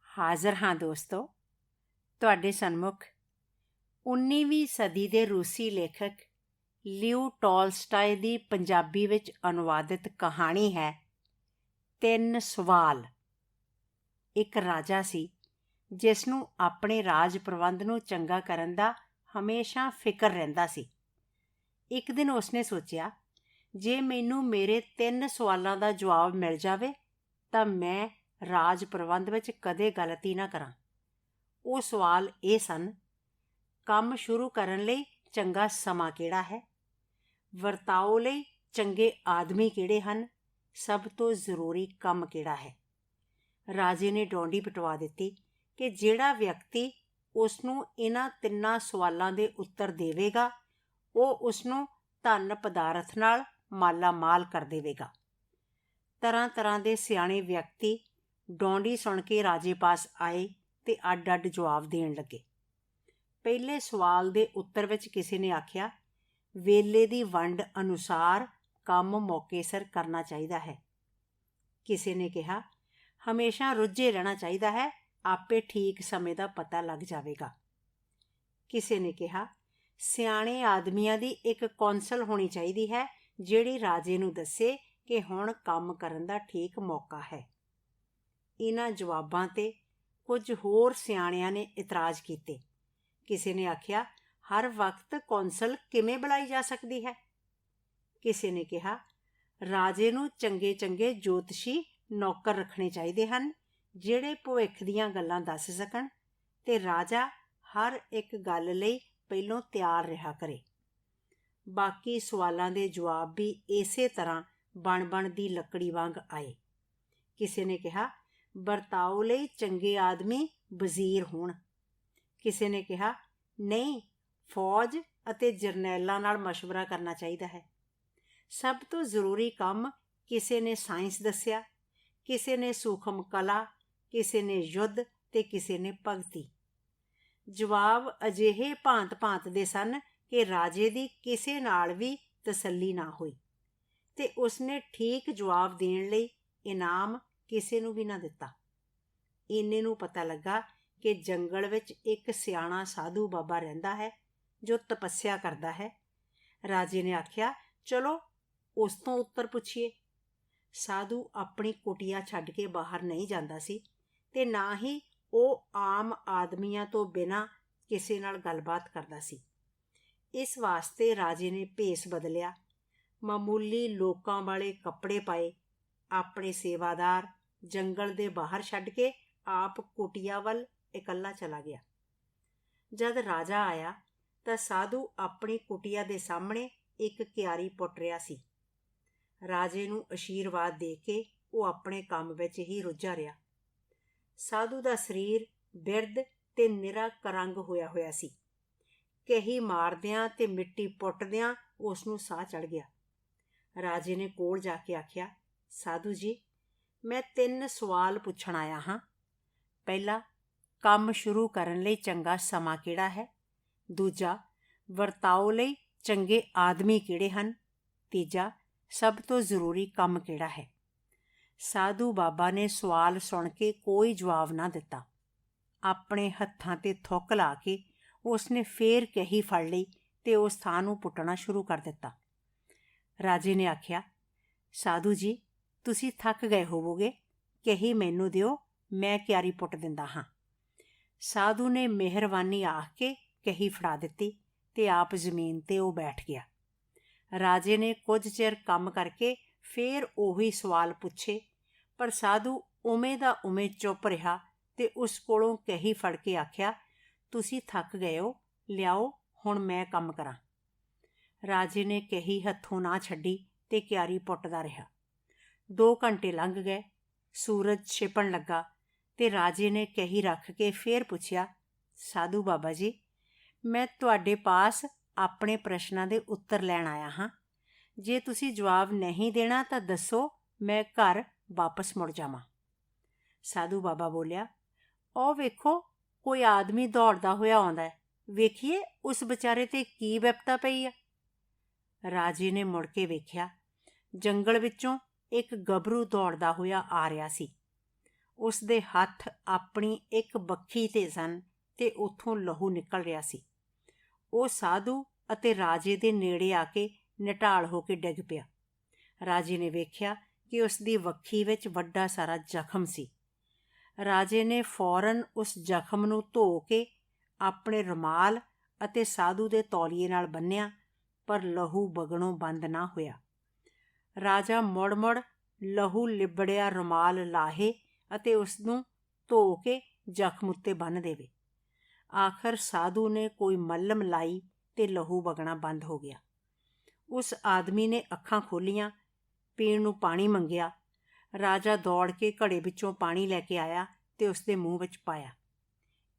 ਹਾਜ਼ਰ ਹਾਂ ਦੋਸਤੋ, ਤੁਹਾਡੇ ਸਨਮੁਖ 19ਵੀਂ ਸਦੀ ਦੇ ਰੂਸੀ ਲੇਖਕ ਲਿਓ ਟੋਲਸਟਾਏ ਦੀ ਪੰਜਾਬੀ ਵਿੱਚ ਅਨੁਵਾਦਿਤ ਕਹਾਣੀ ਹੈ ਤਿੰਨ ਸਵਾਲ। ਇੱਕ ਰਾਜਾ ਸੀ ਜਿਸ ਨੂੰ ਆਪਣੇ ਰਾਜ ਪ੍ਰਬੰਧ ਨੂੰ ਚੰਗਾ ਕਰਨ ਦਾ ਹਮੇਸ਼ਾ ਫਿਕਰ ਰਹਿੰਦਾ ਸੀ। ਇੱਕ ਦਿਨ ਉਸਨੇ ਸੋਚਿਆ, ਜੇ ਮੈਨੂੰ ਮੇਰੇ 3 ਸਵਾਲਾਂ ਦਾ ਜਵਾਬ ਮਿਲ ਜਾਵੇ ਤਾਂ ਮੈਂ ਰਾਜ ਪ੍ਰਬੰਧ ਵਿੱਚ ਕਦੇ ਗਲਤੀ ਨਾ ਕਰਾਂ। ਉਹ ਸਵਾਲ ਇਹ ਸਨ: ਕੰਮ ਸ਼ੁਰੂ ਕਰਨ ਲਈ ਚੰਗਾ ਸਮਾਂ ਕਿਹੜਾ ਹੈ? ਵਰਤਾਓ ਲਈ ਚੰਗੇ ਆਦਮੀ ਕਿਹੜੇ ਹਨ? ਸਭ ਤੋਂ ਜ਼ਰੂਰੀ ਕੰਮ ਕਿਹੜਾ ਹੈ? ਰਾਜੇ ਨੇ ਡੌਂਡੀ ਪਿਟਵਾ ਦਿੱਤੀ ਕਿ ਜਿਹੜਾ ਵਿਅਕਤੀ ਉਸ ਨੂੰ ਇਹਨਾਂ 3 ਸਵਾਲਾਂ ਦੇ ਉੱਤਰ ਦੇਵੇਗਾ ਉਹ ਉਸਨੂੰ ਧਨ ਪਦਾਰਥ ਨਾਲ ਮਾਲਾ ਮਾਲ ਕਰ ਦੇਵੇਗਾ। ਤਰ੍ਹਾਂ ਤਰ੍ਹਾਂ ਦੇ ਸਿਆਣੇ ਵਿਅਕਤੀ ਡੌਂਡੀ ਸੁਣ ਕੇ ਰਾਜੇ ਪਾਸ ਆਏ ਤੇ ਅੱਡ-ਅੱਡ ਜਵਾਬ ਦੇਣ ਲੱਗੇ। ਪਹਿਲੇ ਸਵਾਲ ਦੇ ਉੱਤਰ ਵਿੱਚ ਕਿਸੇ ਨੇ ਆਖਿਆ, ਵੇਲੇ ਦੀ ਵੰਡ ਅਨੁਸਾਰ ਕੰਮ ਮੌਕੇ ਸਿਰ ਕਰਨਾ ਚਾਹੀਦਾ ਹੈ। ਕਿਸੇ ਨੇ ਕਿਹਾ, ਹਮੇਸ਼ਾ ਰੁੱਝੇ ਰਹਿਣਾ ਚਾਹੀਦਾ ਹੈ, ਆਪੇ ਠੀਕ ਸਮੇਂ ਦਾ ਪਤਾ ਲੱਗ ਜਾਵੇਗਾ। ਕਿਸੇ ਨੇ ਕਿਹਾ, ਸਿਆਣੇ ਆਦਮੀਆਂ ਦੀ ਇੱਕ ਕੌਂਸਲ ਹੋਣੀ ਚਾਹੀਦੀ ਹੈ ਜਿਹੜੀ ਰਾਜੇ ਨੂੰ ਦੱਸੇ ਕਿ ਹੁਣ ਕੰਮ ਕਰਨ ਦਾ ਠੀਕ ਮੌਕਾ ਹੈ। ਇਹਨਾਂ ਜਵਾਬਾਂ 'ਤੇ ਕੁਝ ਹੋਰ ਸਿਆਣਿਆਂ ਨੇ ਇਤਰਾਜ਼ ਕੀਤੇ। ਕਿਸੇ ਨੇ ਆਖਿਆ, ਹਰ ਵਕਤ ਕੌਂਸਲ ਕਿਵੇਂ ਬੁਲਾਈ ਜਾ ਸਕਦੀ ਹੈ? ਕਿਸੇ ਨੇ ਕਿਹਾ, ਰਾਜੇ ਨੂੰ ਚੰਗੇ ਚੰਗੇ ਜੋਤਸ਼ੀ ਨੌਕਰ ਰੱਖਣੇ ਚਾਹੀਦੇ ਹਨ ਜਿਹੜੇ ਭਵਿੱਖ ਦੀਆਂ ਗੱਲਾਂ ਦੱਸ ਸਕਣ ਤੇ ਰਾਜਾ ਹਰ ਇੱਕ ਗੱਲ ਲਈ ਪਹਿਲੋਂ ਤਿਆਰ ਰਿਹਾ ਕਰੇ। ਬਾਕੀ ਸਵਾਲਾਂ ਦੇ ਜਵਾਬ ਵੀ ਇਸੇ ਤਰ੍ਹਾਂ ਬਣ ਦੀ ਲੱਕੜੀ ਵਾਂਗ ਆਏ। ਕਿਸੇ ਨੇ ਕਿਹਾ, ਵਰਤਾਓ ਲਈ ਚੰਗੇ ਆਦਮੀ ਵਜ਼ੀਰ ਹੋਣ। ਕਿਸੇ ਨੇ ਕਿਹਾ, ਨਹੀਂ, ਫੌਜ ਅਤੇ ਜਰਨੈਲਾਂ ਨਾਲ ਮਸ਼ਵਰਾ ਕਰਨਾ ਚਾਹੀਦਾ ਹੈ। ਸਭ ਤੋਂ ਜ਼ਰੂਰੀ ਕੰਮ ਕਿਸੇ ਨੇ ਸਾਇੰਸ ਦੱਸਿਆ, ਕਿਸੇ ਨੇ ਸੂਖਮ ਕਲਾ, ਕਿਸੇ ਨੇ ਯੁੱਧ ਤੇ ਕਿਸੇ ਨੇ ਭਗਤੀ। ਜਵਾਬ ਅਜਿਹੇ ਭਾਂਤ-ਭਾਂਤ ਦੇ ਸਨ ਕਿ ਰਾਜੇ ਦੀ ਕਿਸੇ ਨਾਲ ਵੀ ਤਸੱਲੀ ਨਾ ਹੋਈ ਤੇ ਉਸਨੇ ਠੀਕ ਜਵਾਬ ਦੇਣ ਲਈ ਇਨਾਮ ਕਿਸੇ ਨੂੰ ਵੀ ਨਾ ਦਿੱਤਾ। ਇੰਨੇ ਨੂੰ ਪਤਾ ਲੱਗਾ ਕਿ ਜੰਗਲ ਵਿੱਚ ਇੱਕ ਸਿਆਣਾ ਸਾਧੂ ਬਾਬਾ ਰਹਿੰਦਾ ਹੈ ਜੋ ਤਪੱਸਿਆ ਕਰਦਾ ਹੈ। ਰਾਜੇ ਨੇ ਆਖਿਆ, ਚਲੋ ਉਸ ਤੋਂ ਉੱਤਰ ਪੁੱਛੀਏ। ਸਾਧੂ ਆਪਣੀ ਕੁਟੀਆ ਛੱਡ ਕੇ ਬਾਹਰ ਨਹੀਂ ਜਾਂਦਾ ਸੀ ਤੇ ਨਾ ਹੀ ਉਹ ਆਮ ਆਦਮੀਆਂ ਤੋਂ ਬਿਨਾਂ ਕਿਸੇ ਨਾਲ ਗੱਲਬਾਤ ਕਰਦਾ ਸੀ। ਇਸ ਵਾਸਤੇ ਰਾਜੇ ਨੇ ਭੇਸ ਬਦਲਿਆ, ਮਾਮੂਲੀ ਲੋਕਾਂ ਵਾਲੇ ਕੱਪੜੇ ਪਾਏ, ਆਪਣੇ ਸੇਵਾਦਾਰ ਜੰਗਲ ਦੇ ਬਾਹਰ ਛੱਡ ਕੇ ਆਪ ਕੁਟੀਆ ਵੱਲ ਇਕੱਲਾ ਚਲਾ ਗਿਆ। ਜਦ ਰਾਜਾ ਆਇਆ ਤਾਂ ਸਾਧੂ ਆਪਣੀ ਕੁਟੀਆ ਦੇ ਸਾਹਮਣੇ ਇੱਕ ਕਿਆਰੀ ਪੁੱਟ ਰਿਹਾ ਸੀ। ਰਾਜੇ ਨੂੰ ਅਸ਼ੀਰਵਾਦ ਦੇ ਕੇ ਉਹ ਆਪਣੇ ਕੰਮ ਵਿੱਚ ਹੀ ਰੁੱਝਾ ਰਿਹਾ। ਸਾਧੂ ਦਾ ਸਰੀਰ ਬਿਰਧ ਤੇ ਨਿਰਾ ਕਰੰਗ ਹੋਇਆ ਸੀ। ਕਹੀ ਮਾਰਦਿਆਂ ਤੇ ਮਿੱਟੀ ਪੁੱਟਦਿਆਂ ਉਸ ਨੂੰ ਸਾਹ ਚੜ੍ਹ ਗਿਆ। ਰਾਜੇ ਨੇ ਕੋਲ ਜਾ ਕੇ ਆਖਿਆ, ਸਾਧੂ ਜੀ, ਮੈਂ 3 ਸਵਾਲ ਪੁੱਛਣ ਆਇਆ ਹਾਂ। ਪਹਿਲਾ, ਕੰਮ ਸ਼ੁਰੂ ਕਰਨ ਲਈ ਚੰਗਾ ਸਮਾਂ ਕਿਹੜਾ ਹੈ? ਦੂਜਾ, ਵਰਤਾਓ ਲਈ ਚੰਗੇ ਆਦਮੀ ਕਿਹੜੇ ਹਨ? ਤੀਜਾ, ਸਭ ਤੋਂ ਜ਼ਰੂਰੀ ਕੰਮ ਕਿਹੜਾ ਹੈ? ਸਾਧੂ ਬਾਬਾ ਨੇ ਸਵਾਲ ਸੁਣ ਕੇ ਕੋਈ ਜਵਾਬ ਨਾ ਦਿੱਤਾ। ਆਪਣੇ ਹੱਥਾਂ 'ਤੇ ਥੁੱਕ ਲਾ ਕੇ ਉਸਨੇ ਫੇਰ ਕਹੀ ਫੜ ਲਈ ਤੇ ਉਸ ਥਾਂ ਨੂੰ ਪੁੱਟਣਾ ਸ਼ੁਰੂ ਕਰ ਦਿੱਤਾ। ਰਾਜੇ ਨੇ ਆਖਿਆ, ਸਾਧੂ ਜੀ, ਤੁਸੀਂ ਥੱਕ ਗਏ ਹੋਵੋਗੇ, ਕਹੀ ਮੈਨੂੰ ਦਿਓ, ਮੈਂ ਕਿਆਰੀ ਪੁੱਟ ਦਿੰਦਾ ਹਾਂ। ਸਾਧੂ ਨੇ ਮਿਹਰਬਾਨੀ ਆਖ ਕੇ ਕਹੀ ਫੜਾ ਦਿੱਤੀ ਤੇ ਆਪ ਜ਼ਮੀਨ 'ਤੇ ਉਹ ਬੈਠ ਗਿਆ। ਰਾਜੇ ਨੇ ਕੁਝ ਚਿਰ ਕੰਮ ਕਰਕੇ ਫੇਰ ਉਹੀ ਸਵਾਲ ਪੁੱਛੇ, ਪਰ ਸਾਧੂ ਉਵੇਂ ਦਾ ਉਵੇਂ ਚੁੱਪ ਰਿਹਾ ਤੇ ਉਸ ਕੋਲੋਂ ਕਹੀ ਫੜ ਕੇ ਆਖਿਆ, ਤੁਸੀਂ ਥੱਕ ਗਏ ਹੋ, ਲਿਆਓ ਹੁਣ ਮੈਂ ਕੰਮ ਕਰਾਂ। ਰਾਜੇ ਨੇ ਕਹੀ ਹੱਥੋਂ ਨਾ ਛੱਡੀ ਤੇ ਕਿਆਰੀ ਪੁੱਟਦਾ ਰਿਹਾ। 2 ਘੰਟੇ ਲੰਘ ਗਏ। ਸੂਰਜ ਛਿਪਣ ਲੱਗਾ ਤੇ ਰਾਜੇ ਨੇ ਕਹੀ ਰੱਖ ਕੇ ਫੇਰ ਪੁੱਛਿਆ, ਸਾਧੂ ਬਾਬਾ ਜੀ, ਮੈਂ ਤੁਹਾਡੇ ਪਾਸ ਆਪਣੇ ਪ੍ਰਸ਼ਨਾਂ ਦੇ ਉੱਤਰ ਲੈਣ ਆਇਆ ਹਾਂ। ਜੇ ਤੁਸੀਂ ਜਵਾਬ ਨਹੀਂ ਦੇਣਾ ਤਾਂ ਦੱਸੋ, ਮੈਂ ਘਰ ਵਾਪਸ ਮੁੜ ਜਾਵਾਂ। ਸਾਧੂ ਬਾਬਾ ਬੋਲਿਆ, ਉਹ ਵੇਖੋ, ਕੋਈ ਆਦਮੀ ਦੌੜਦਾ ਹੋਇਆ ਆਉਂਦਾ ਹੈ, ਵੇਖੀਏ ਉਸ ਵਿਚਾਰੇ 'ਤੇ ਕੀ ਵਿਪਤਾ ਪਈ ਆ। ਰਾਜੇ ਨੇ ਮੁੜ ਕੇ ਵੇਖਿਆ। ਜੰਗਲ ਵਿੱਚੋਂ ਇੱਕ ਗੱਭਰੂ ਦੌੜਦਾ ਹੋਇਆ ਆ ਰਿਹਾ ਸੀ। ਉਸ ਦੇ ਹੱਥ ਆਪਣੀ ਇੱਕ ਬੱਖੀ 'ਤੇ ਸਨ ਤੇ ਉੱਥੋਂ ਲਹੂ ਨਿਕਲ ਰਿਹਾ ਸੀ। ਉਹ ਸਾਧੂ ਅਤੇ ਰਾਜੇ ਦੇ ਨੇੜੇ ਆ ਕੇ ਨਿਢਾਲ ਹੋ ਕੇ ਡਿੱਗ ਪਿਆ। ਰਾਜੇ ਨੇ ਵੇਖਿਆ ਕਿ ਉਸ ਦੀ ਵੱਖੀ ਵਿੱਚ ਵੱਡਾ ਸਾਰਾ ਜ਼ਖਮ ਸੀ। ਰਾਜੇ ਨੇ ਫੌਰਨ ਉਸ ਜ਼ਖਮ ਨੂੰ ਧੋ ਕੇ ਆਪਣੇ ਰੁਮਾਲ ਅਤੇ ਸਾਧੂ ਦੇ ਤੌਲੀਏ ਨਾਲ ਬੰਨ੍ਹਿਆ, ਪਰ ਲਹੂ ਵਗਣੋਂ ਬੰਦ ਨਾ ਹੋਇਆ। ਰਾਜਾ ਮੁੜ-ਮੁੜ ਲਹੂ ਲਿਬੜਿਆ ਰੁਮਾਲ ਲਾਹੇ ਅਤੇ ਉਸ ਨੂੰ ਧੋ ਕੇ ਜ਼ਖਮ ਉੱਤੇ ਬੰਨ੍ਹ ਦੇਵੇ। ਆਖਰ ਸਾਧੂ ਨੇ ਕੋਈ ਮੱਲਮ ਲਾਈ ਤੇ ਲਹੂ ਵਗਣਾ ਬੰਦ ਹੋ ਗਿਆ। ਉਸ ਆਦਮੀ ਨੇ ਅੱਖਾਂ ਖੋਲ੍ਹੀਆਂ, ਪੀਣ ਨੂੰ ਪਾਣੀ ਮੰਗਿਆ। ਰਾਜਾ ਦੌੜ ਕੇ ਘੜੇ ਵਿੱਚੋਂ ਪਾਣੀ ਲੈ ਕੇ ਆਇਆ ਤੇ ਉਸ ਦੇ ਮੂੰਹ ਵਿੱਚ ਪਾਇਆ।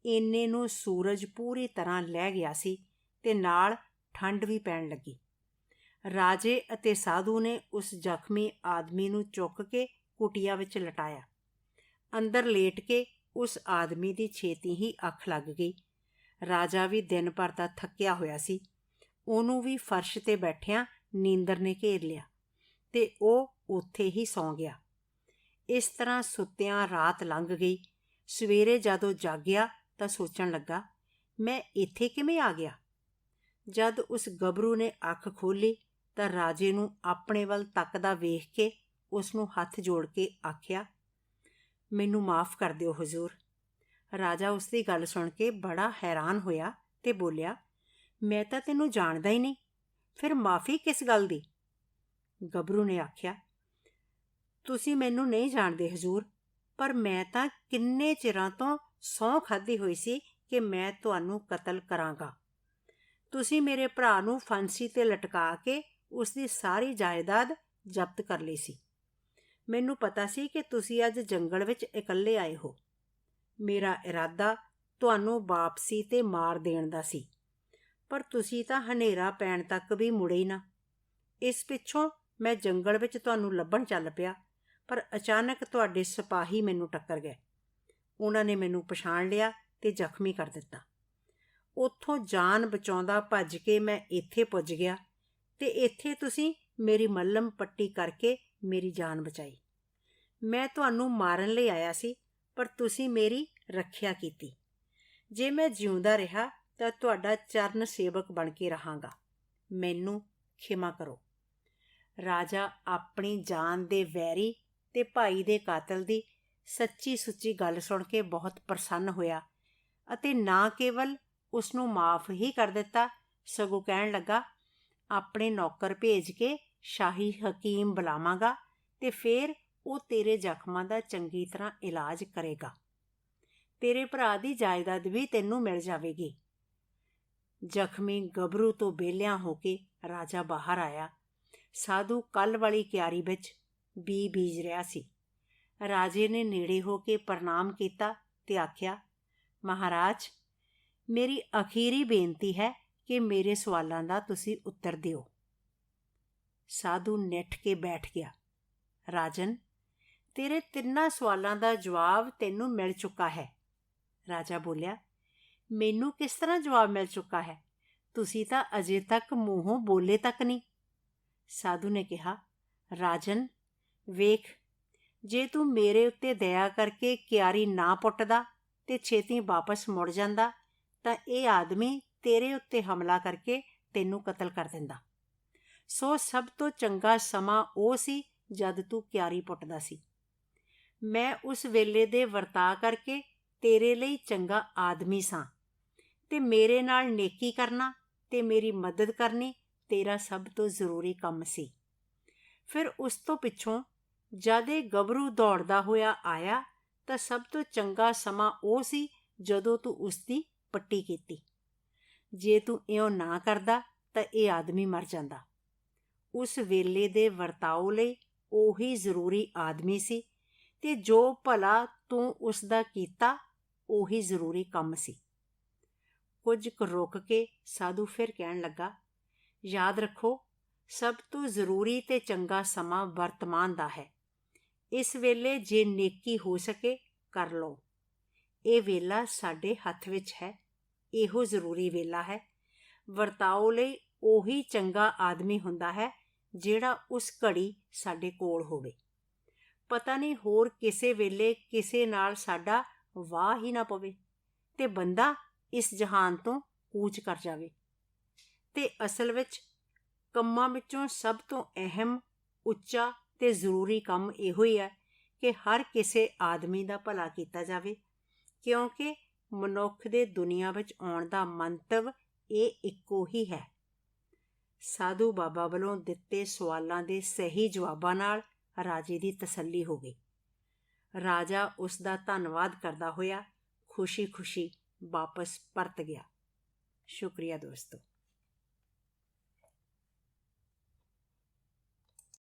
ਇੰਨੇ ਨੂੰ ਸੂਰਜ ਪੂਰੀ ਤਰ੍ਹਾਂ ਲਹਿ ਗਿਆ ਸੀ ਤੇ ਨਾਲ ਠੰਡ ਵੀ ਪੈਣ ਲੱਗੀ। ਰਾਜੇ ਅਤੇ ਸਾਧੂ ਨੇ ਉਸ ਜ਼ਖਮੀ ਆਦਮੀ ਨੂੰ ਚੁੱਕ ਕੇ ਕੁਟੀਆ ਵਿੱਚ ਲਟਾਇਆ। ਅੰਦਰ ਲੇਟ ਕੇ ਉਸ ਆਦਮੀ ਦੀ ਛੇਤੀ ਹੀ ਅੱਖ ਲੱਗ ਗਈ। ਰਾਜਾ ਵੀ ਦਿਨ ਭਰ ਦਾ ਥੱਕਿਆ ਹੋਇਆ ਸੀ। ਉਹਨੂੰ ਵੀ ਫਰਸ਼ 'ਤੇ ਬੈਠਿਆਂ ਨੀਂਦਰ ਨੇ ਘੇਰ ਲਿਆ ਤੇ ਉਹ ਉੱਥੇ ਹੀ ਸੌਂ ਗਿਆ। ਇਸ ਤਰ੍ਹਾਂ ਸੁੱਤਿਆਂ ਰਾਤ ਲੰਘ ਗਈ। ਸਵੇਰੇ ਜਦੋਂ ਜਾਗਿਆ ਤਾਂ ਸੋਚਣ ਲੱਗਾ, ਮੈਂ ਇੱਥੇ ਕਿਵੇਂ ਆ ਗਿਆ? ਜਦ ਉਸ ਗੱਭਰੂ ਨੇ ਅੱਖ ਖੋਲ੍ਹੀ ਤਾਂ ਰਾਜੇ ਨੂੰ ਆਪਣੇ ਵੱਲ ਤੱਕਦਾ ਵੇਖ ਕੇ ਉਸ ਨੂੰ ਹੱਥ ਜੋੜ ਕੇ ਆਖਿਆ, ਮੈਨੂੰ ਮਾਫ਼ ਕਰ ਦਿਓ ਹਜ਼ੂਰ। ਰਾਜਾ ਉਸ ਦੀ ਗੱਲ ਸੁਣ ਕੇ ਬੜਾ ਹੈਰਾਨ ਹੋਇਆ ਤੇ ਬੋਲਿਆ, ਮੈਂ ਤਾਂ ਤੈਨੂੰ ਜਾਣਦਾ ਹੀ ਨਹੀਂ, ਫਿਰ ਮਾਫ਼ੀ ਕਿਸ ਗੱਲ ਦੀ? ਗੱਭਰੂ ਨੇ ਆਖਿਆ, ਤੁਸੀਂ ਮੈਨੂੰ ਨਹੀਂ ਜਾਣਦੇ ਹਜ਼ੂਰ, ਪਰ ਮੈਂ ਤਾਂ ਕਿੰਨੇ ਚਿਰਾਂ ਤੋਂ ਸਹੁੰ ਖਾਧੀ ਹੋਈ ਸੀ ਕਿ ਮੈਂ ਤੁਹਾਨੂੰ ਕਤਲ ਕਰਾਂਗਾ। ਤੁਸੀਂ ਮੇਰੇ ਭਰਾ ਨੂੰ ਫਾਂਸੀ 'ਤੇ ਲਟਕਾ ਕੇ ਉਸ ਦੀ ਸਾਰੀ ਜਾਇਦਾਦ ਜ਼ਬਤ ਕਰ ਲਈ ਸੀ। ਮੈਨੂੰ ਪਤਾ ਸੀ ਕਿ ਤੁਸੀਂ ਅੱਜ ਜੰਗਲ ਵਿੱਚ ਇਕੱਲੇ ਆਏ ਹੋ। ਮੇਰਾ ਇਰਾਦਾ ਤੁਹਾਨੂੰ ਵਾਪਸੀ 'ਤੇ ਮਾਰ ਦੇਣ ਦਾ ਸੀ, ਪਰ ਤੁਸੀਂ ਤਾਂ ਹਨੇਰਾ ਪੈਣ ਤੱਕ ਵੀ ਮੁੜੇ ਹੀ ਨਾ। ਇਸ ਪਿੱਛੋਂ ਮੈਂ ਜੰਗਲ ਵਿੱਚ ਤੁਹਾਨੂੰ ਲੱਭਣ ਚੱਲ ਪਿਆ, ਪਰ ਅਚਾਨਕ ਤੁਹਾਡੇ ਸਿਪਾਹੀ ਮੈਨੂੰ ਟੱਕਰ ਗਏ। ਉਹਨਾਂ ਨੇ ਮੈਨੂੰ ਪਛਾਣ ਲਿਆ ਤੇ ਜ਼ਖਮੀ ਕਰ ਦਿੱਤਾ। ਉੱਥੋਂ ਜਾਨ ਬਚਾਉਂਦਾ ਭੱਜ ਕੇ ਮੈਂ ਇੱਥੇ ਪੁੱਜ ਗਿਆ ਤੇ ਇੱਥੇ ਤੁਸੀਂ ਮੇਰੀ ਮੱਲਮ ਪੱਟੀ ਕਰਕੇ ਮੇਰੀ ਜਾਨ ਬਚਾਈ। ਮੈਂ ਤੁਹਾਨੂੰ ਮਾਰਨ ਲਈ ਆਇਆ ਸੀ, ਪਰ ਤੁਸੀਂ ਮੇਰੀ ਰੱਖਿਆ ਕੀਤੀ। ਜੇ ਮੈਂ ਜਿਉਂਦਾ ਰਿਹਾ ਤਾਂ ਤੁਹਾਡਾ ਚਰਨ ਸੇਵਕ ਬਣ ਕੇ ਰਹਾਂਗਾ। ਮੈਨੂੰ ਖਿਮਾ ਕਰੋ। ਰਾਜਾ ਆਪਣੀ ਜਾਨ ਦੇ ਵੈਰੀ ਤੇ ਭਾਈ ਦੇ ਕਾਤਲ ਦੀ ਸੱਚੀ ਸੁੱਚੀ ਗੱਲ ਸੁਣ ਕੇ ਬਹੁਤ ਪ੍ਰਸੰਨ ਹੋਇਆ ਅਤੇ ਨਾ ਕੇਵਲ ਉਸ ਨੂੰ ਮਾਫ਼ ਹੀ ਕਰ ਦਿੱਤਾ, ਸਗੋਂ ਕਹਿਣ ਲੱਗਾ, ਆਪਣੇ ਨੌਕਰ ਭੇਜ ਕੇ ਸ਼ਾਹੀ ਹਕੀਮ ਬੁਲਾਵਾਂਗਾ ਤੇ ਫਿਰ ਉਹ ਤੇਰੇ ਜ਼ਖਮਾਂ ਦਾ ਚੰਗੀ ਤਰ੍ਹਾਂ ਇਲਾਜ ਕਰੇਗਾ। ਤੇਰੇ ਭਰਾ ਦੀ ਜਾਇਦਾਦ ਵੀ ਤੈਨੂੰ ਮਿਲ ਜਾਵੇਗੀ। ਜ਼ਖਮੀ ਗੱਭਰੂ ਤੋਂ ਵਿਹਲਿਆਂ ਹੋ ਕੇ ਰਾਜਾ ਬਾਹਰ ਆਇਆ। ਸਾਧੂ ਕੱਲ੍ਹ ਵਾਲੀ ਕਿਆਰੀ ਵਿੱਚ ਬੀਜ ਰਿਹਾ ਸੀ। ਰਾਜੇ ਨੇ ਨੇੜੇ ਹੋ ਕੇ ਪ੍ਰਣਾਮ ਕੀਤਾ ਤੇ ਆਖਿਆ, ਮਹਾਰਾਜ, ਮੇਰੀ ਅਖੀਰੀ ਬੇਨਤੀ ਹੈ ਕਿ ਮੇਰੇ ਸਵਾਲਾਂ ਦਾ ਤੁਸੀਂ ਉੱਤਰ ਦਿਓ। ਸਾਧੂ ਨਿੱਠ ਕੇ ਬੈਠ ਗਿਆ। ਰਾਜਨ, ਤੇਰੇ ਤਿੰਨਾਂ ਸਵਾਲਾਂ ਦਾ ਜਵਾਬ ਤੈਨੂੰ ਮਿਲ ਚੁੱਕਾ ਹੈ। ਰਾਜਾ ਬੋਲਿਆ, ਮੈਨੂੰ ਕਿਸ ਤਰ੍ਹਾਂ ਜਵਾਬ ਮਿਲ ਚੁੱਕਾ ਹੈ? ਤੁਸੀਂ ਤਾਂ ਅਜੇ ਤੱਕ ਮੂੰਹੋਂ ਬੋਲੇ ਤੱਕ ਨਹੀਂ। ਸਾਧੂ ਨੇ ਕਿਹਾ, ਰਾਜਨ, ਵੇਖ, ਜੇ ਤੂੰ ਮੇਰੇ ਉੱਤੇ ਦਇਆ ਕਰਕੇ ਕਿਆਰੀ ਨਾ ਪੁੱਟਦਾ ਤੇ ਛੇਤੀ ਵਾਪਸ ਮੁੜ ਜਾਂਦਾ ਤਾਂ ਇਹ ਆਦਮੀ ਤੇਰੇ ਉੱਤੇ ਹਮਲਾ ਕਰਕੇ ਤੈਨੂੰ ਕਤਲ ਕਰ ਦਿੰਦਾ। ਸੋ ਸਭ ਤੋਂ ਚੰਗਾ ਸਮਾਂ ਉਹ ਸੀ ਜਦ ਤੂੰ ਕਿਆਰੀ ਪੁੱਟਦਾ ਸੀ। ਮੈਂ ਉਸ ਵੇਲੇ ਦੇ ਵਰਤਾਅ ਕਰਕੇ ਤੇਰੇ ਲਈ ਚੰਗਾ ਆਦਮੀ ਸਾਂ ਤੇ ਮੇਰੇ ਨਾਲ ਨੇਕੀ ਕਰਨਾ ਤੇ ਮੇਰੀ ਮਦਦ ਕਰਨੀ ਤੇਰਾ ਸਭ ਤੋਂ ਜ਼ਰੂਰੀ ਕੰਮ ਸੀ। ਫਿਰ ਉਸ ਤੋਂ ਪਿੱਛੋਂ ਜਦ ਇਹ ਗੱਭਰੂ ਦੌੜਦਾ ਹੋਇਆ ਆਇਆ ਤਾਂ ਸਭ ਤੋਂ ਚੰਗਾ ਸਮਾਂ ਉਹ ਸੀ ਜਦੋਂ ਤੂੰ ਉਸ ਦੀ ਪੱਟੀ ਕੀਤੀ। ਜੇ ਤੂੰ ਇਉਂ ਨਾ ਕਰਦਾ ਤਾਂ ਇਹ ਆਦਮੀ ਮਰ ਜਾਂਦਾ। ਉਸ ਵੇਲੇ ਦੇ ਵਰਤਾਓ ਲਈ ਉਹੀ ਜ਼ਰੂਰੀ ਆਦਮੀ ਸੀ ਤੇ ਜੋ ਭਲਾ ਤੂੰ ਉਸ ਦਾ ਕੀਤਾ ਉਹੀ ਜ਼ਰੂਰੀ ਕੰਮ ਸੀ। ਕੁਝ ਕੁ ਰੁਕ ਕੇ ਸਾਧੂ ਫਿਰ ਕਹਿਣ ਲੱਗਾ, ਯਾਦ ਰੱਖੋ, ਸਭ ਤੋਂ ਜ਼ਰੂਰੀ ਤੇ ਚੰਗਾ ਸਮਾਂ ਵਰਤਮਾਨ ਦਾ ਹੈ। ਇਸ ਵੇਲੇ ਜੇ ਨੇਕੀ ਹੋ ਸਕੇ ਕਰ ਲਓ। ਇਹ ਵੇਲਾ ਸਾਡੇ ਹੱਥ ਵਿੱਚ ਹੈ। ਇਹੋ ਜ਼ਰੂਰੀ ਵੇਲਾ ਹੈ। ਵਰਤਾਓ ਲਈ ਉਹੀ ਚੰਗਾ ਆਦਮੀ ਹੁੰਦਾ ਹੈ ਜਿਹੜਾ ਉਸ ਘੜੀ ਸਾਡੇ ਕੋਲ ਹੋਵੇ। ਪਤਾ ਨਹੀਂ ਹੋਰ ਕਿਸੇ ਵੇਲੇ ਕਿਸੇ ਨਾਲ ਸਾਡਾ ਵਾਹ ਹੀ ਨਾ ਪਵੇ ਤੇ ਬੰਦਾ ਇਸ ਜਹਾਨ ਤੋਂ ਕੂਚ ਕਰ ਜਾਵੇ। ਤੇ ਅਸਲ ਵਿੱਚ ਕੰਮਾਂ ਵਿੱਚੋਂ ਸਭ ਤੋਂ ਅਹਿਮ, ਉੱਚਾ ਤੇ ਜ਼ਰੂਰੀ ਕੰਮ ਇਹੋ ਹੀ ਹੈ ਕਿ ਹਰ ਕਿਸੇ ਆਦਮੀ ਦਾ ਭਲਾ ਕੀਤਾ ਜਾਵੇ, ਕਿਉਂਕਿ ਮਨੁੱਖ ਦੇ ਦੁਨੀਆ ਵਿੱਚ ਆਉਣ ਦਾ ਮੰਤਵ ਇਹ ਇੱਕੋ ਹੀ ਹੈ। ਸਾਧੂ ਬਾਬਾ ਵੱਲੋਂ ਦਿੱਤੇ ਸਵਾਲਾਂ ਦੇ ਸਹੀ ਜਵਾਬਾਂ ਨਾਲ ਰਾਜੇ ਦੀ ਤਸੱਲੀ ਹੋ ਗਈ। ਰਾਜਾ ਉਸ ਦਾ ਧੰਨਵਾਦ ਕਰਦਾ ਹੋਇਆ ਖੁਸ਼ੀ-ਖੁਸ਼ੀ ਵਾਪਸ ਪਰਤ ਗਿਆ। ਸ਼ੁਕਰੀਆ ਦੋਸਤੋ।